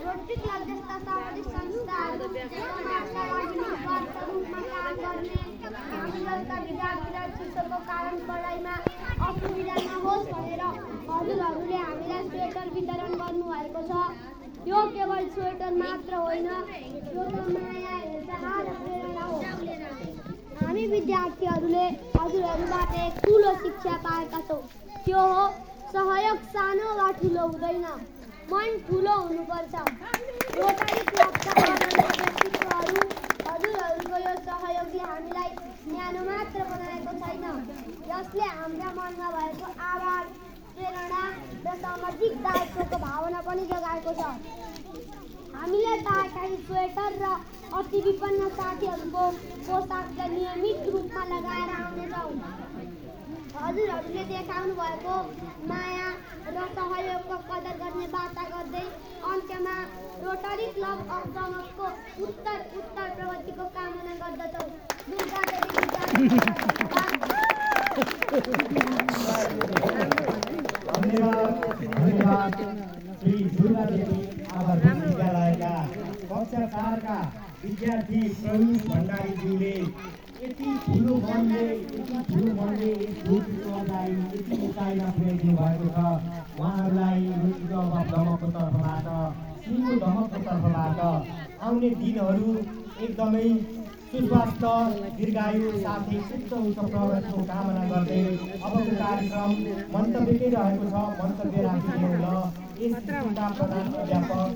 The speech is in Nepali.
रोटरी क्लब जस्ता सामाजिक संस्थाहरू समाजका लागि निस्वार्थ रूपमा काम गर्ने हामीजस्ता विद्यार्थीलाई चिसोको कारण पढाइमा असुविधा नहोस् भनेर हजुरहरूले हामीलाई स्वेटर वितरण गर्नुभएको छ। यो केवल स्वेटर मात्र होइन, यो त माया, हेरचाह र प्रेरणा हो। हामी विद्यार्थीहरूले हजुरहरूबाट एक ठुलो शिक्षा पाएका छौँ, त्यो हो सहयोग सानो वा ठुलो हुँदैन, मन ठुलो हुनुपर्छ। रोटरी क्लबका व्यक्तित्वहरू हजुरहरूको यो सहयोगले हामीलाई न्यानो मात्र बनाएको छैन, यसले हाम्रा मनमा भएको आभार, प्रेरणा र सामाजिक दायित्वको भावना पनि जगाएको छ। हामीले पाएका स्वेटर र अति विपन्न साथीहरूको पोसाकलाई नियमित रूपमा लगाएर आउनेछौँ। हजुरहरूले देखाउनु भएको माया र सहयोगको कदर गर्ने वार्ता गर्दै अन्त्यमा रोटरी क्लब अफ दमकको उत्तर प्रगतिको कामना गर्दछौँ। दुर्गा देवी धन्यवाद श्री दुर्गा देवी आदर्श विद्यालयका कक्षा 4 का विद्यार्थी प्रवीण भण्डारीज्यूले यति ठुलो मनले यस ग्रुपलाई यति उचाइमा पुर्याइदिनु भएको छ। उहाँहरूलाई रोटरी क्लब अफ दमकको तर्फबाट, सिङ्गो दमकको तर्फबाट आउने दिनहरू एकदमै सुस्वास्थ्य, दीर्घायु साथै शुद्ध प्रगतिको कामना गर्दै अबको कार्यक्रम मन्तव्यकै रहेको छ। मन्तव्य राखिदिनु ल यस प्रधान अध्यापक